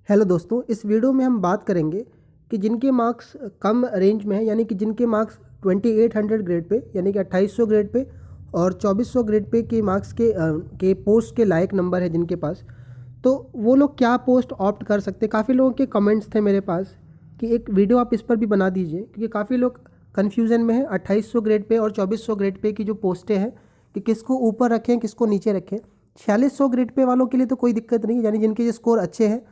Hello दोस्तों, इस video में हम बात करेंगे कि जिनके मार्क्स कम रेंज में है, यानी कि जिनके मार्क्स 2800 ग्रेड पे यानी कि 2800 ग्रेड पे और 2400 ग्रेड पे के मार्क्स के पोस्ट के लायक नंबर है जिनके पास, तो वो लोग क्या पोस्ट ऑप्ट कर सकते हैं। काफ़ी लोगों के कमेंट्स थे मेरे पास कि एक वीडियो आप इस पर भी बना दीजिए, क्योंकि काफ़ी लोग कन्फ्यूज़न में है 2800 ग्रेड पे और 2400 ग्रेड पे की जो पोस्टें हैं कि किसको ऊपर रखें किसको नीचे रखें। 4600 ग्रेड पे वालों के लिए तो कोई दिक्कत नहीं है, यानी जिनके ये स्कोर अच्छे हैं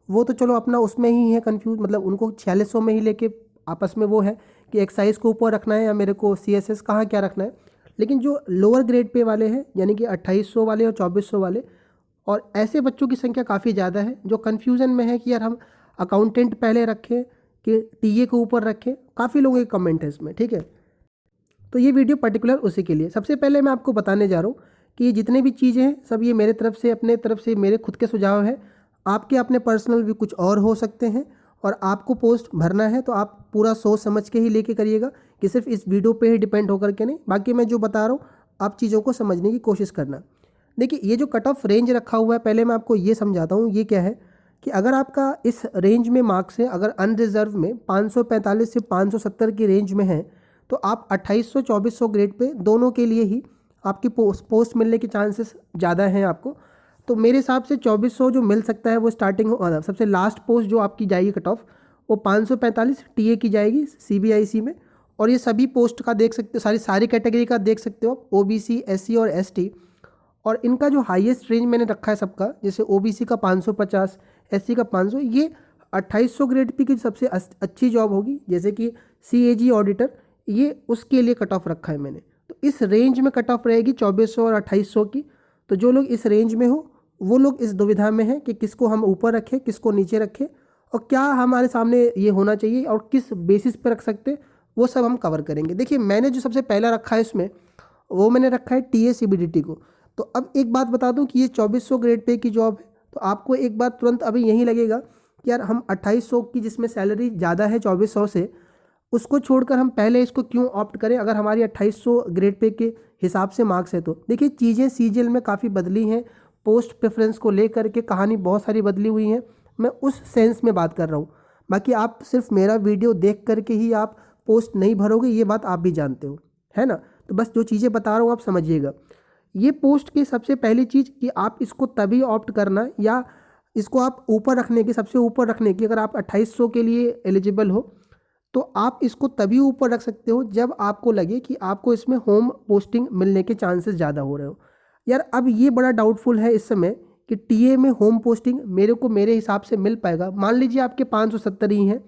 वो तो चलो अपना उसमें ही है कन्फ्यूज, मतलब उनको 4600 में ही लेके आपस में वो है कि एक्साइज को ऊपर रखना है या मेरे को CSS कहाँ क्या रखना है। लेकिन जो लोअर ग्रेड पे वाले हैं यानी कि 2800 वाले और 2400 वाले, और ऐसे बच्चों की संख्या काफ़ी ज़्यादा है जो कन्फ्यूज़न में है कि यार हम अकाउंटेंट पहले रखें कि टीए को ऊपर रखें। काफ़ी लोगों के कमेंट है इसमें, ठीक है। तो ये वीडियो पर्टिकुलर उसी के लिए। सबसे पहले मैं आपको बताने जा रहा हूँ कि ये जितने भी चीज़ें हैं सब ये मेरे तरफ से, अपने तरफ से मेरे खुद के सुझाव है। आपके अपने पर्सनल भी कुछ और हो सकते हैं, और आपको पोस्ट भरना है तो आप पूरा सोच समझ के ही लेके करिएगा कि सिर्फ इस वीडियो पे ही डिपेंड होकर के नहीं। बाकी मैं जो बता रहा हूँ आप चीज़ों को समझने की कोशिश करना। देखिए, ये जो कट ऑफ रेंज रखा हुआ है, पहले मैं आपको ये समझाता हूँ ये क्या है कि अगर आपका इस रेंज में मार्क्स है, अगर अनरिजर्व में 545 से 570 की रेंज में है, तो आप 2800-2400 ग्रेड पे दोनों के लिए ही आपकी पोस्ट मिलने के चांसेस ज़्यादा हैं आपको। तो मेरे हिसाब से 2400 जो मिल सकता है वो स्टार्टिंग सबसे लास्ट पोस्ट जो आपकी जाएगी कट ऑफ वो 545 टीए की जाएगी CBIC में। और ये सभी पोस्ट का देख सकते हो, सारी कैटेगरी का देख सकते हो आप, OBC, SC और ST। और इनका जो हाईएस्ट रेंज मैंने रखा है सबका, जैसे OBC का 550, SC का 500, ये 2800 ग्रेड पे की सबसे अच्छी जॉब होगी। जैसे कि CAG ऑडिटर, ये उसके लिए कट ऑफ रखा है मैंने। तो इस रेंज में कट ऑफ रहेगी 2400 और 2800 की। तो जो लोग इस रेंज में हो वो लोग इस दुविधा में हैं कि किसको हम ऊपर रखें किसको नीचे रखें, और क्या हमारे सामने ये होना चाहिए और किस बेसिस पे रख सकते हैं, वो सब हम कवर करेंगे। देखिए, मैंने जो सबसे पहला रखा है इसमें वो मैंने रखा है TA CBDT को। तो अब एक बात बता दूं कि ये 2400 ग्रेड पे की जॉब है, तो आपको एक बात तुरंत अभी यही लगेगा कि यार हम 2800 की, जिसमें सैलरी ज़्यादा है 2400 से, उसको छोड़कर हम पहले इसको क्यों ऑप्ट करें अगर हमारी 2800 ग्रेड पे के हिसाब से मार्क्स है। तो देखिए, चीज़ें CGL में काफ़ी बदली हैं, पोस्ट प्रेफरेंस को लेकर के कहानी बहुत सारी बदली हुई हैं। मैं उस सेंस में बात कर रहा हूँ। बाकी आप सिर्फ मेरा वीडियो देख करके ही आप पोस्ट नहीं भरोगे, ये बात आप भी जानते हो, है ना। तो बस जो चीज़ें बता रहा हूँ आप समझिएगा। ये पोस्ट की सबसे पहली चीज़ कि आप इसको तभी ऑप्ट करना, या इसको आप ऊपर रखने की, सबसे ऊपर रखने की, अगर आप 2800 के लिए एलिजिबल हो तो आप इसको तभी ऊपर रख सकते हो जब आपको लगे कि आपको इसमें होम पोस्टिंग मिलने के चांसेस ज़्यादा हो रहे हो। यार, अब ये बड़ा डाउटफुल है इस समय कि टीए में होम पोस्टिंग मेरे हिसाब से मिल पाएगा। मान लीजिए आपके 570 ही हैं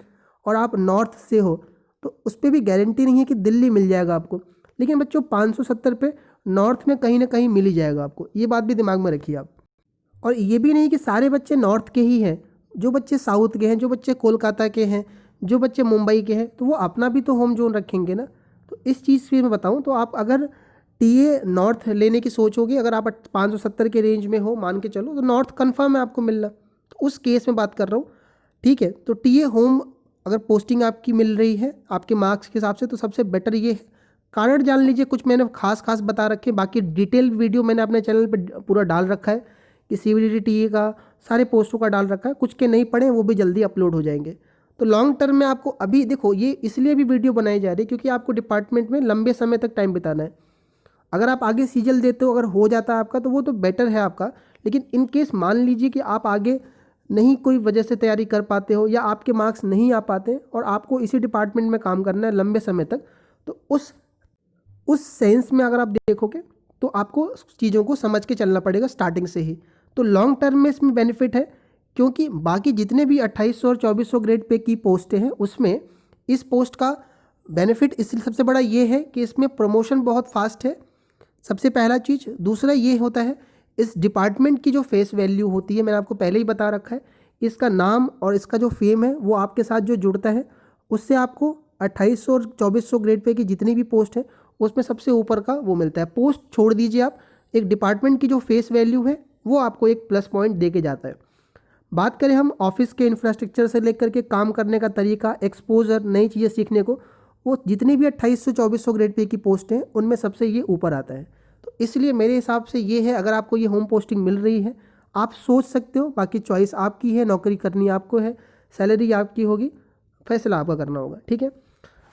और आप नॉर्थ से हो, तो उस पर भी गारंटी नहीं है कि दिल्ली मिल जाएगा आपको। लेकिन बच्चों, 570 पे नॉर्थ में कहीं ना कहीं मिल ही जाएगा आपको, ये बात भी दिमाग में रखिए आप। और ये भी नहीं कि सारे बच्चे नॉर्थ के ही हैं, जो बच्चे साउथ के हैं, जो बच्चे कोलकाता के हैं, जो बच्चे मुंबई के हैं, तो वो अपना भी तो होम जोन रखेंगे ना। तो इस चीज़ से मैं बताऊं तो आप अगर टीए नॉर्थ लेने की सोचोगे, अगर आप 570 के रेंज में हो, मान के चलो, तो नॉर्थ कन्फर्म है आपको मिलना। तो उस केस में बात कर रहा हूँ, ठीक है। तो टीए होम अगर पोस्टिंग आपकी मिल रही है आपके मार्क्स के हिसाब से, तो सबसे बेटर ये है। कारण जान लीजिए, कुछ मैंने खास बता रखे, बाकी डिटेल वीडियो मैंने अपने चैनल पर पूरा डाल रखा है कि CBDT टीए का सारे पोस्टों का डाल रखा है। कुछ के नहीं पढ़े वो भी जल्दी अपलोड हो जाएंगे। तो लॉन्ग टर्म में आपको अभी देखो, ये इसलिए भी वीडियो बनाई जा रही है क्योंकि आपको डिपार्टमेंट में लंबे समय तक टाइम बिताना है। अगर आप आगे सीजल देते हो, अगर हो जाता है आपका, तो वो तो बेटर है आपका। लेकिन इन केस मान लीजिए कि आप आगे नहीं कोई वजह से तैयारी कर पाते हो, या आपके मार्क्स नहीं आ पाते और आपको इसी डिपार्टमेंट में काम करना है लंबे समय तक, तो उस सेंस में अगर आप देखोगे तो आपको चीज़ों को समझ के चलना पड़ेगा स्टार्टिंग से ही। तो लॉन्ग टर्म में इसमें बेनिफिट है, क्योंकि बाकी जितने भी 2800 और 2400 ग्रेड पे की पोस्टें हैं उसमें इस पोस्ट का बेनिफिट इसलिए सबसे बड़ा ये है कि इसमें प्रमोशन बहुत फास्ट है, सबसे पहला चीज़। दूसरा ये होता है, इस डिपार्टमेंट की जो फेस वैल्यू होती है, मैंने आपको पहले ही बता रखा है, इसका नाम और इसका जो फेम है वो आपके साथ जो जुड़ता है, उससे आपको 2800 और 2400 ग्रेड पे की जितनी भी पोस्ट है उसमें सबसे ऊपर का वो मिलता है। पोस्ट छोड़ दीजिए आप, एक डिपार्टमेंट की जो फेस वैल्यू है वो आपको एक प्लस पॉइंट दे के जाता है। बात करें हम ऑफिस के इंफ्रास्ट्रक्चर से लेकर के काम करने का तरीका, एक्सपोजर, नई चीज़ें सीखने को, वो जितनी भी 2800-2400 ग्रेड पे की पोस्ट हैं उनमें सबसे ये ऊपर आता है। तो इसलिए मेरे हिसाब से ये है, अगर आपको ये होम पोस्टिंग मिल रही है, आप सोच सकते हो, बाकी चॉइस आपकी है, नौकरी करनी आपको है, सैलरी आपकी होगी, फैसला आपका करना होगा, ठीक है।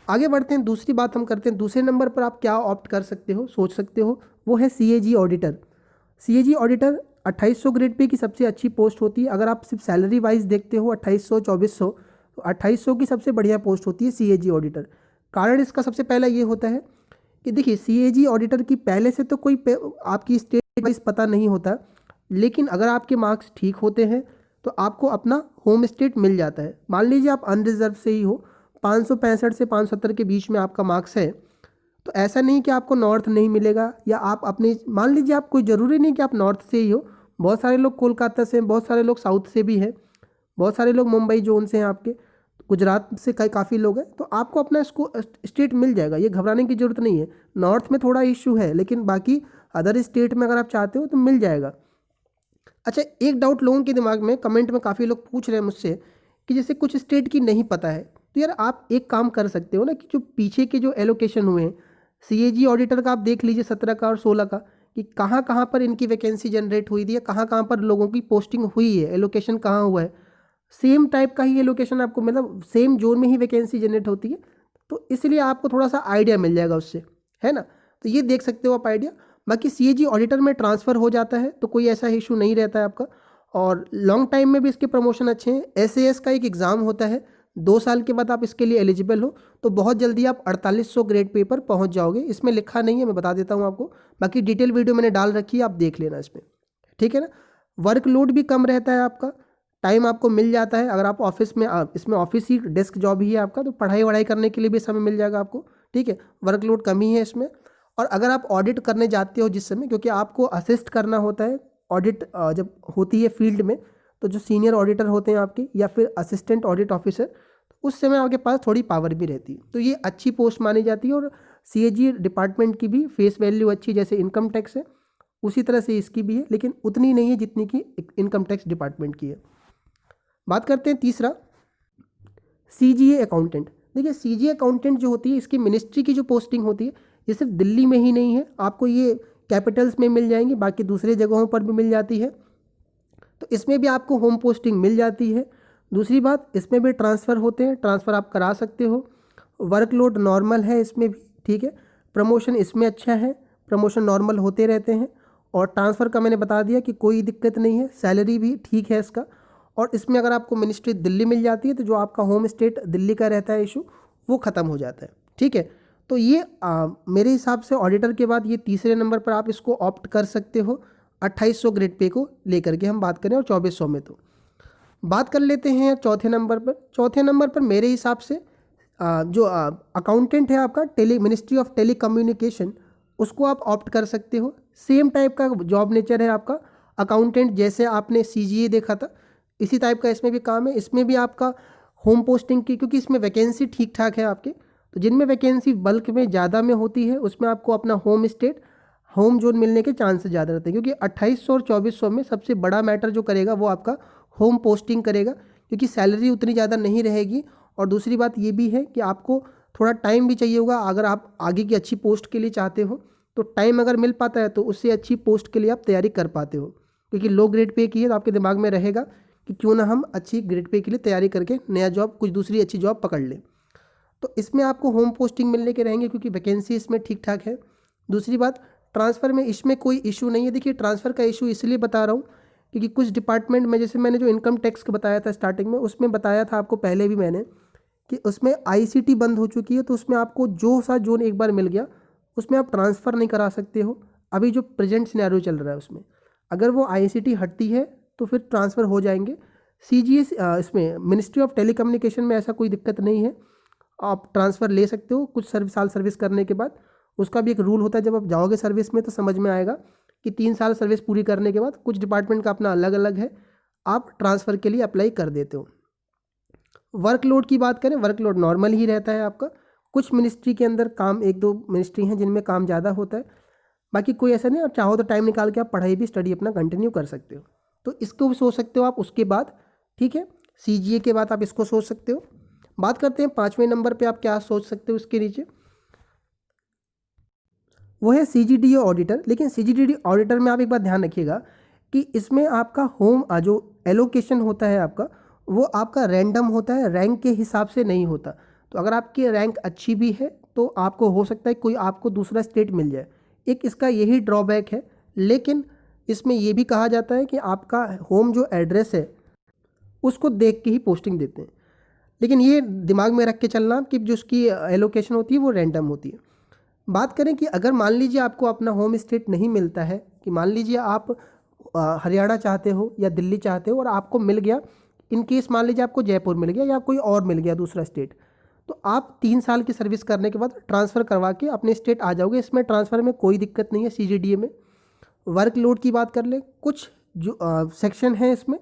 आगे बढ़ते हैं, दूसरी बात हम करते हैं, दूसरे नंबर पर आप क्या ऑप्ट कर सकते हो, सोच सकते हो, वो है CAG auditor. CAG auditor 2800 grade pay की सबसे अच्छी पोस्ट होती है। अगर आप सिर्फ सैलरी वाइज देखते हो 2800 2400, तो 2800 की सबसे बढ़िया पोस्ट होती है CAG ऑडिटर। कारण इसका सबसे पहला ये होता है कि देखिए CAG ऑडिटर की पहले से तो कोई आपकी स्टेट वाइज पता नहीं होता, लेकिन अगर आपके मार्क्स ठीक होते हैं तो आपको अपना होम स्टेट मिल जाता है। मान लीजिए आप अनरिजर्व से ही हो, 565 से 570 के बीच में आपका मार्क्स है, तो ऐसा नहीं कि आपको नॉर्थ नहीं मिलेगा, या आप अपने मान लीजिए आप, कोई ज़रूरी नहीं कि आप नॉर्थ से ही हो, बहुत सारे लोग कोलकाता से हैं, बहुत सारे लोग साउथ से भी हैं, बहुत सारे लोग मुंबई जोन से हैं, आपके गुजरात से काफ़ी लोग हैं, तो आपको अपना इसको स्टेट मिल जाएगा, ये घबराने की ज़रूरत नहीं है। नॉर्थ में थोड़ा इशू है, लेकिन बाकी अदर स्टेट में अगर आप चाहते हो तो मिल जाएगा। अच्छा, एक डाउट लोगों के दिमाग में, कमेंट में काफ़ी लोग पूछ रहे हैं मुझसे कि जैसे कुछ स्टेट की नहीं पता है, तो यार आप एक काम कर सकते हो ना, कि जो पीछे के जो एलोकेशन हुए हैं CAG ऑडिटर का, आप देख लीजिए 17 का और 16 का, कि कहाँ कहाँ पर इनकी वैकेंसी जनरेट हुई थी, या कहाँ कहाँ पर लोगों की पोस्टिंग हुई है, एलोकेशन कहाँ हुआ है। सेम टाइप का ही एलोकेशन आपको, मतलब सेम जोन में ही वैकेंसी जनरेट होती है, तो इसलिए आपको थोड़ा सा आइडिया मिल जाएगा उससे, है ना। तो ये देख सकते हो आप आइडिया। बाकी CAG ऑडिटर में ट्रांसफ़र हो जाता है, तो कोई ऐसा इशू नहीं रहता है आपका, और लॉन्ग टाइम में भी इसके प्रमोशन अच्छे हैं। SAS का एक एग्ज़ाम होता है, 2 साल के बाद आप इसके लिए एलिजिबल हो, तो बहुत जल्दी आप 4800 ग्रेड पे पर पहुँच जाओगे। इसमें लिखा नहीं है, मैं बता देता हूँ आपको, बाकी डिटेल वीडियो मैंने डाल रखी है, आप देख लेना इसमें, ठीक है ना। वर्कलोड भी कम रहता है आपका, टाइम आपको मिल जाता है। अगर आप ऑफिस में, इसमें ऑफिस ही डेस्क जॉब ही है आपका, तो पढ़ाई वढ़ाई करने के लिए भी समय मिल जाएगा आपको, ठीक है। वर्कलोड कम ही है इसमें। और अगर आप ऑडिट करने जाते हो जिस समय, क्योंकि आपको असिस्ट करना होता है ऑडिट जब होती है फील्ड में, तो जो सीनियर ऑडिटर होते हैं आपके, या फिर असिस्टेंट ऑडिट ऑफिसर, उस समय आपके पास थोड़ी पावर भी रहती है, तो ये अच्छी पोस्ट मानी जाती है। और CAG डिपार्टमेंट की भी फेस वैल्यू अच्छी, जैसे इनकम टैक्स है उसी तरह से इसकी भी है, लेकिन उतनी नहीं है जितनी की इनकम टैक्स डिपार्टमेंट की है। बात करते हैं तीसरा, CGA अकाउंटेंट। देखिए CGA अकाउंटेंट जो होती है, इसकी मिनिस्ट्री की जो पोस्टिंग होती है, ये सिर्फ दिल्ली में ही नहीं है, आपको ये कैपिटल्स में मिल जाएंगी, बाकी दूसरे जगहों पर भी मिल जाती है, तो इसमें भी आपको होम पोस्टिंग मिल जाती है। दूसरी बात, इसमें भी ट्रांसफ़र होते हैं, ट्रांसफ़र आप करा सकते हो। वर्कलोड नॉर्मल है इसमें भी, ठीक है। प्रमोशन इसमें अच्छा है, प्रमोशन नॉर्मल होते रहते हैं, और ट्रांसफ़र का मैंने बता दिया कि कोई दिक्कत नहीं है, सैलरी भी ठीक है इसका। और इसमें अगर आपको मिनिस्ट्री दिल्ली मिल जाती है, तो जो आपका होम स्टेट दिल्ली का रहता है इशू, वो ख़त्म हो जाता है, ठीक है। तो ये मेरे हिसाब से ऑडिटर के बाद ये तीसरे नंबर पर आप इसको ऑप्ट कर सकते हो, 2800 ग्रेड पे को लेकर के हम बात करें, और 2400 में। तो बात कर लेते हैं चौथे नंबर पर। चौथे नंबर पर मेरे हिसाब से जो अकाउंटेंट है आपका, मिनिस्ट्री ऑफ टेली कम्युनिकेशन, उसको आप ऑप्ट कर सकते हो। सेम टाइप का जॉब नेचर है आपका, अकाउंटेंट जैसे आपने CGA देखा था, इसी टाइप का इसमें भी काम है। इसमें भी आपका होम पोस्टिंग की, क्योंकि इसमें वैकेंसी ठीक ठाक है आपके, तो जिनमें वैकेंसी बल्क में ज़्यादा में होती है, उसमें आपको अपना होम स्टेट, होम जोन मिलने के चांसेस ज़्यादा रहते हैं। क्योंकि 2800 और 2400 में सबसे बड़ा मैटर जो करेगा वो आपका होम पोस्टिंग करेगा, क्योंकि सैलरी उतनी ज़्यादा नहीं रहेगी। और दूसरी बात ये भी है कि आपको थोड़ा टाइम भी चाहिए होगा, अगर आप आगे की अच्छी पोस्ट के लिए चाहते हो, तो टाइम अगर मिल पाता है तो उससे अच्छी पोस्ट के लिए आप तैयारी कर पाते हो। क्योंकि लो ग्रेड पे की है, तो आपके दिमाग में रहेगा कि क्यों ना हम अच्छी ग्रेड पे के लिए तैयारी करके नया जॉब, कुछ दूसरी अच्छी जॉब पकड़ लें। तो इसमें आपको होम पोस्टिंग मिलने के रहेंगे, क्योंकि वैकेंसी इसमें ठीक ठाक है। दूसरी बात, ट्रांसफ़र में इसमें कोई इशू नहीं है। देखिए ट्रांसफ़र का इशू इसलिए बता रहा हूँ क्योंकि कुछ डिपार्टमेंट में, जैसे मैंने जो इनकम टैक्स का बताया था स्टार्टिंग में, उसमें बताया था आपको पहले भी मैंने, कि उसमें ICT बंद हो चुकी है, तो उसमें आपको जो सा जोन एक बार मिल गया, उसमें आप ट्रांसफ़र नहीं करा सकते हो। अभी जो प्रेजेंट सिनेरियो चल रहा है उसमें, अगर वो ICT हटती है तो फिर ट्रांसफ़र हो जाएंगे। CGS इसमें मिनिस्ट्री ऑफ टेलीकम्युनिकेशन में ऐसा कोई दिक्कत नहीं है, आप ट्रांसफ़र ले सकते हो कुछ साल सर्विस करने के बाद। उसका भी एक रूल होता है, जब आप जाओगे सर्विस में तो समझ में आएगा कि 3 साल सर्विस पूरी करने के बाद, कुछ डिपार्टमेंट का अपना अलग अलग है, आप ट्रांसफ़र के लिए अप्लाई कर देते हो। वर्कलोड की बात करें, वर्कलोड नॉर्मल ही रहता है आपका। कुछ मिनिस्ट्री के अंदर काम, 1-2 मिनिस्ट्री हैं जिनमें काम ज़्यादा होता है, बाकी कोई ऐसा नहीं। आप चाहो तो टाइम निकाल के आप पढ़ाई भी, स्टडी अपना कंटिन्यू कर सकते हो, तो इसको भी सोच सकते हो आप उसके बाद, ठीक है। CGA के बाद आप इसको सोच सकते हो। बात करते हैं 5वें नंबर पे आप क्या सोच सकते हो उसके नीचे, वो है CGDA ऑडिटर। लेकिन CGDA ऑडिटर में आप एक बात ध्यान रखिएगा कि इसमें आपका होम जो एलोकेशन होता है आपका, वो आपका रैंडम होता है, रैंक के हिसाब से नहीं होता। तो अगर आपकी रैंक अच्छी भी है तो आपको हो सकता है कोई आपको दूसरा स्टेट मिल जाए, एक इसका यही ड्रॉबैक है। लेकिन इसमें ये भी कहा जाता है कि आपका होम जो एड्रेस है उसको देख के ही पोस्टिंग देते हैं, लेकिन ये दिमाग में रख के चलना कि जो उसकी एलोकेशन होती है वो रैंडम होती है। बात करें कि अगर मान लीजिए आपको अपना होम स्टेट नहीं मिलता है, कि मान लीजिए आप हरियाणा चाहते हो या दिल्ली चाहते हो और आपको मिल गया, इन केस मान लीजिए आपको जयपुर मिल गया या कोई और मिल गया दूसरा स्टेट, तो आप 3 साल की सर्विस करने के बाद ट्रांसफ़र करवा के अपने स्टेट आ जाओगे। इसमें ट्रांसफ़र में कोई दिक्कत नहीं है। CGDA में वर्कलोड की बात कर ले, कुछ जो सेक्शन है इसमें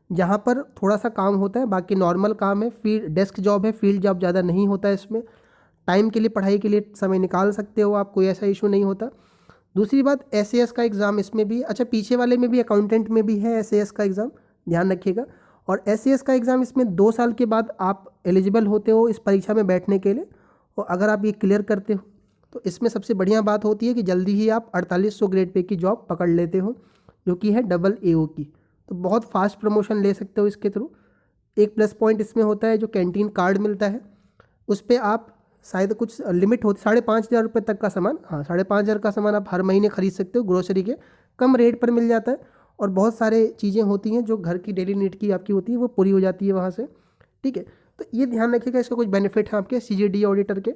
जहाँ पर थोड़ा सा काम होता है, बाकी नॉर्मल काम है, फील्ड डेस्क जॉब है, फील्ड जॉब ज़्यादा नहीं होता है। इसमें टाइम के लिए, पढ़ाई के लिए समय निकाल सकते हो आप, कोई ऐसा इशू नहीं होता। दूसरी बात, SAS का एग्ज़ाम इसमें भी, अच्छा पीछे वाले में भी अकाउंटेंट में भी है SAS का एग्ज़ाम, ध्यान रखिएगा। और SAS का एग्ज़ाम इसमें 2 साल के बाद आप एलिजिबल होते हो इस परीक्षा में बैठने के लिए, और अगर आप ये क्लियर करते हो तो इसमें सबसे बढ़िया बात होती है कि जल्दी ही आप 4800 ग्रेड पे की जॉब पकड़ लेते हो, जो कि है AAO की। तो बहुत फास्ट प्रमोशन ले सकते हो इसके थ्रू। एक प्लस पॉइंट इसमें होता है जो कैंटीन कार्ड मिलता है, उस पर आप शायद कुछ लिमिट होती, 5,500 रुपये तक का सामान, हाँ 5,500 का सामान आप हर महीने खरीद सकते हो, ग्रोसरी के कम रेट पर मिल जाता है। और बहुत सारे चीज़ें होती हैं जो घर की डेली नीड की आपकी होती है, वो पूरी हो जाती है वहाँ से, ठीक है। तो ये ध्यान रखिएगा, इसका कुछ बेनिफिट है आपके CGD ऑडिटर के।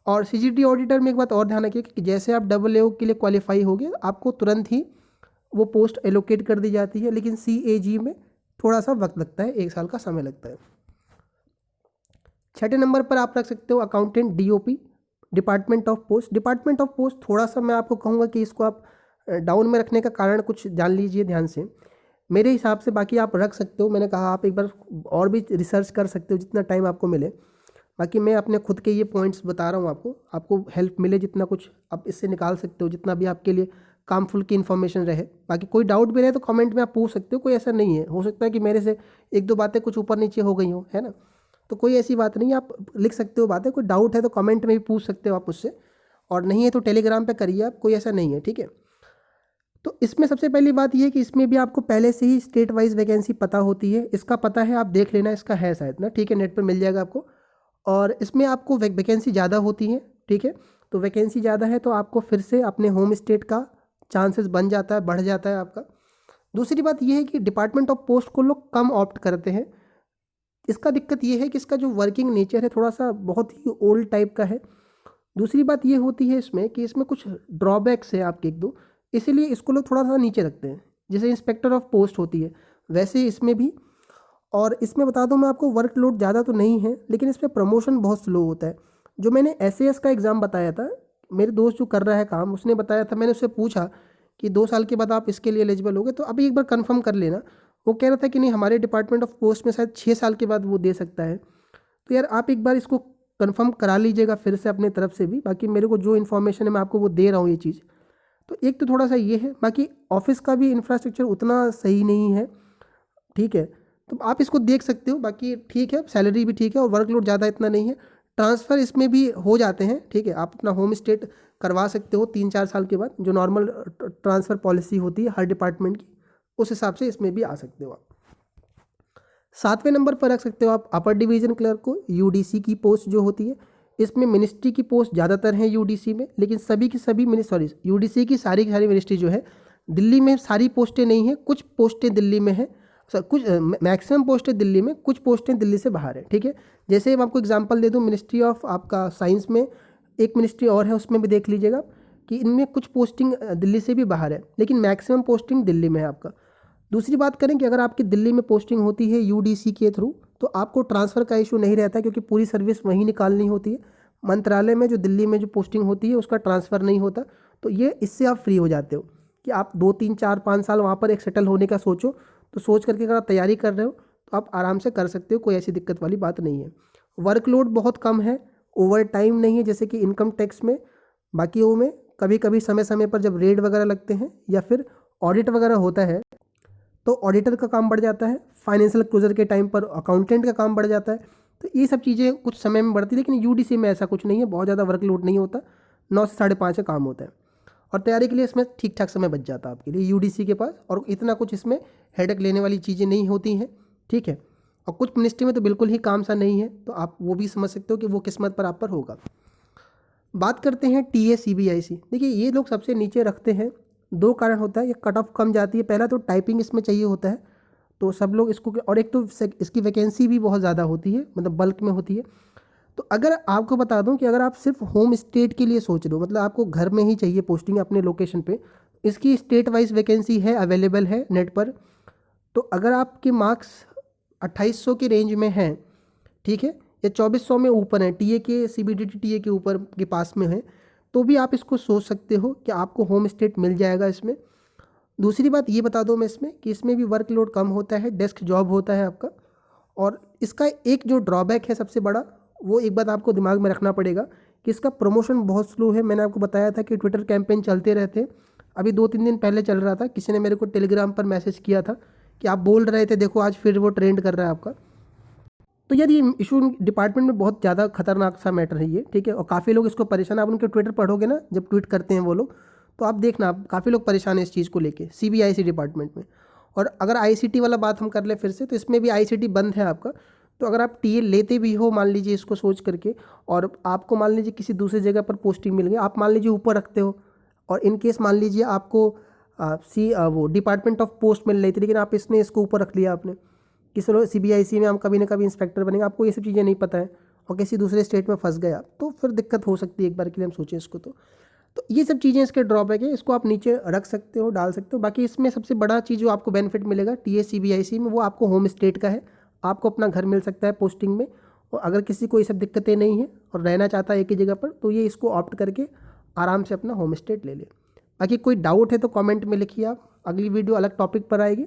और CGD ऑडिटर में एक बात और ध्यान रखिएगा कि जैसे आप AAO के लिए क्वालिफाई हो गए, आपको तुरंत ही वो पोस्ट एलोकेट कर दी जाती है, लेकिन CAG में थोड़ा सा वक्त लगता है, 1 साल का समय लगता है। 6ठे नंबर पर आप रख सकते हो accountant DOP, department of post. Department of post थोड़ा सा मैं आपको कहूँगा कि इसको आप डाउन में रखने का कारण कुछ जान लीजिए ध्यान से मेरे हिसाब से। बाकी आप रख सकते हो, मैंने कहा आप एक बार और भी रिसर्च कर सकते हो जितना टाइम आपको मिले। बाकी मैं अपने खुद के ये पॉइंट्स बता रहा हूँ आपको हेल्प मिले, जितना कुछ आप इससे निकाल सकते हो, जितना भी आपके लिए कामफुल की इन्फॉर्मेशन रहे। बाकी कोई डाउट भी रहे तो कमेंट में आप पूछ सकते हो, कोई ऐसा नहीं है, हो सकता है कि मेरे से 1-2 बातें कुछ ऊपर नीचे हो गई हो, है ना, तो कोई ऐसी बात नहीं है, आप लिख सकते हो बातें। कोई डाउट है तो कमेंट में भी पूछ सकते हो आप मुझसे, और नहीं है तो टेलीग्राम पे करिए आप, कोई ऐसा नहीं है, ठीक है। तो इसमें सबसे पहली बात ये है कि इसमें भी आपको पहले से ही स्टेट वाइज वैकेंसी पता होती है, इसका पता है, आप देख लेना, इसका है शायद ना, ठीक है, नेट पर मिल जाएगा आपको। और इसमें आपको वैकेंसी ज़्यादा होती है, ठीक है। तो वैकेंसी ज़्यादा है तो आपको फिर से अपने होम स्टेट का चांसेस बन जाता है, बढ़ जाता है आपका। दूसरी बात यह है कि डिपार्टमेंट ऑफ पोस्ट को लोग कम ऑप्ट करते हैं। इसका दिक्कत ये है कि इसका जो वर्किंग नेचर है थोड़ा सा बहुत ही ओल्ड टाइप का है। दूसरी बात ये होती है इसमें कि इसमें कुछ ड्रॉबैक्स है आपके 1-2, इसीलिए इसको लोग थोड़ा सा नीचे रखते हैं। जैसे इंस्पेक्टर ऑफ पोस्ट होती है वैसे इसमें भी। और इसमें बता दूं मैं आपको, वर्कलोड ज़्यादा तो नहीं है, लेकिन इसमें प्रमोशन बहुत स्लो होता है। जो मैंने SAS का एग्ज़ाम बताया था, मेरे दोस्त जो कर रहा है काम, उसने बताया था, मैंने उससे पूछा कि 2 साल के बाद आप इसके लिए एलिजिबल हो गए, तो अभी एक बार कंफर्म कर लेना। वो कह रहा था कि नहीं, हमारे डिपार्टमेंट ऑफ पोस्ट में शायद 6 साल के बाद वो दे सकता है। तो यार आप एक बार इसको कंफर्म करा लीजिएगा फिर से अपने तरफ से भी। बाकी मेरे को जो इन्फॉर्मेशन है मैं आपको वो दे रहा हूँ ये चीज़। तो एक तो थोड़ा सा ये है, बाकी ऑफिस का भी इंफ्रास्ट्रक्चर उतना सही नहीं है, ठीक है। तो आप इसको देख सकते हो, बाकी ठीक है, सैलरी भी ठीक है और वर्कलोड ज़्यादा इतना नहीं है। ट्रांसफ़र इसमें भी हो जाते हैं, ठीक है, आप अपना होम स्टेट करवा सकते हो 3-4 साल के बाद, जो नॉर्मल ट्रांसफ़र पॉलिसी होती है हर डिपार्टमेंट की, उस हिसाब से इसमें भी आ सकते हो आप। 7वें नंबर पर रख सकते हो आप अपर डिवीज़न क्लर्क को। UDC की पोस्ट जो होती है, इसमें मिनिस्ट्री की पोस्ट ज़्यादातर है UDC में, लेकिन सभी की सभी UDC की सारी मिनिस्ट्री जो है दिल्ली में, सारी पोस्टें नहीं है, कुछ पोस्टें दिल्ली में है, कुछ मैक्सिमम पोस्टें दिल्ली में, कुछ पोस्टें दिल्ली से बाहर है, ठीक है। जैसे मैं आपको एग्जांपल दे दूं, मिनिस्ट्री ऑफ आपका साइंस में एक मिनिस्ट्री और है, उसमें भी देख लीजिएगा कि इनमें कुछ पोस्टिंग दिल्ली से भी बाहर है, लेकिन मैक्सिमम पोस्टिंग दिल्ली में है आपका। दूसरी बात करें कि अगर आपकी दिल्ली में पोस्टिंग होती है UDC के थ्रू, तो आपको ट्रांसफ़र का इशू नहीं रहता, क्योंकि पूरी सर्विस वहीं निकालनी होती है। मंत्रालय में जो दिल्ली में जो पोस्टिंग होती है उसका ट्रांसफ़र नहीं होता, तो ये इससे आप फ्री हो जाते हो कि आप 2-3-4-5 साल वहाँ पर एक सेटल होने का सोचो, तो सोच करके अगर आप तैयारी कर रहे हो तो आप आराम से कर सकते हो, कोई ऐसी दिक्कत वाली बात नहीं है। वर्कलोड बहुत कम है, ओवर टाइम नहीं है जैसे कि इनकम टैक्स में। बाकी वो में कभी कभी समय समय पर जब रेड वगैरह लगते हैं या फिर ऑडिट वगैरह होता है तो ऑडिटर का काम बढ़ जाता है, फाइनेंशियल क्लोजर के टाइम पर अकाउंटेंट का काम बढ़ जाता है। तो ये सब चीज़ें कुछ समय में बढ़ती है, लेकिन UDC में ऐसा कुछ नहीं है, बहुत ज़्यादा वर्कलोड नहीं होता, 9 से 5:30 का काम होता है। और तैयारी के लिए इसमें ठीक ठाक समय बच जाता है आपके लिए यूडीसी के पास, और इतना कुछ इसमें हेडेक लेने वाली चीज़ें नहीं होती हैं, ठीक है। और कुछ मिनिस्ट्री में तो बिल्कुल ही काम सा नहीं है, तो आप वो भी समझ सकते हो कि वो किस्मत पर आप पर होगा। बात करते हैं टीए सीबीआईसी। देखिए ये लोग सबसे नीचे रखते हैं, दो कारण होता है, ये कट ऑफ कम जाती है। पहला तो टाइपिंग इसमें चाहिए होता है, तो सब लोग इसको, और एक तो इसकी वैकेंसी भी बहुत ज़्यादा होती है, मतलब बल्क में होती है। तो अगर आपको बता दूं कि अगर आप सिर्फ होम स्टेट के लिए सोच रहे हो, मतलब आपको घर में ही चाहिए पोस्टिंग अपने लोकेशन पे, इसकी स्टेट वाइज वैकेंसी है, अवेलेबल है नेट पर। तो अगर आपके मार्क्स 2800 की रेंज में हैं, ठीक है, या 2400 में ऊपर है, टीए के सीबीडीटी टीए के ऊपर के पास में है, तो भी आप इसको सोच सकते हो कि आपको होम स्टेट मिल जाएगा इसमें। दूसरी बात ये बता दूं मैं इसमें कि इसमें भी वर्कलोड कम होता है, डेस्क जॉब होता है आपका। और इसका एक जो ड्रॉबैक है सबसे बड़ा, वो एक बात आपको दिमाग में रखना पड़ेगा कि इसका प्रमोशन बहुत स्लो है। मैंने आपको बताया था कि ट्विटर कैंपेन चलते रहते हैं, अभी 2-3 दिन पहले चल रहा था, किसी ने मेरे को टेलीग्राम पर मैसेज किया था कि आप बोल रहे थे, देखो आज फिर वो ट्रेंड कर रहा है आपका। तो यार ये इशू डिपार्टमेंट में बहुत ज़्यादा खतरनाक सा मैटर है ये, ठीक है। और काफ़ी लोग इसको परेशान, आप उनके ट्विटर पढ़ोगे ना जब ट्वीट करते हैं वो लोग, तो आप देखना काफ़ी लोग परेशान है इस चीज़ को लेके सीबीआईसी डिपार्टमेंट में। और अगर आईसीटी वाला बात हम कर ले फिर से, तो इसमें भी आईसीटी बंद है आपका। तो अगर आप टीए लेते भी हो, मान लीजिए इसको सोच करके, और आपको मान लीजिए किसी दूसरी जगह पर पोस्टिंग मिल गई, आप मान लीजिए ऊपर रखते हो, और इन केस मान लीजिए आपको वो डिपार्टमेंट ऑफ पोस्ट मिल रही थी, लेकिन आप इसने इसको ऊपर रख लिया आपने कि चलो सीबीआईसी में हम कभी ना कभी इंस्पेक्टर बनेंगे, आपको ये सब चीज़ें नहीं पता है, और किसी दूसरे स्टेट में फंस गया, तो फिर दिक्कत हो सकती है। एक बार के लिए हम सोचें इसको, तो ये सब चीज़ें इसके ड्रॉबैक है, इसको आप नीचे रख सकते हो, डाल सकते हो। बाकी इसमें सबसे बड़ा चीज़ जो आपको बेनिफिट मिलेगा टीए सीबीआईसी में, वो आपको होम स्टेट का है, आपको अपना घर मिल सकता है पोस्टिंग में। और अगर किसी को ये सब दिक्कतें नहीं है और रहना चाहता है एक ही जगह पर, तो ये इसको ऑप्ट करके आराम से अपना होम स्टेट ले ले। बाकी कोई डाउट है तो कमेंट में लिखिए आप, अगली वीडियो अलग टॉपिक पर आएगी।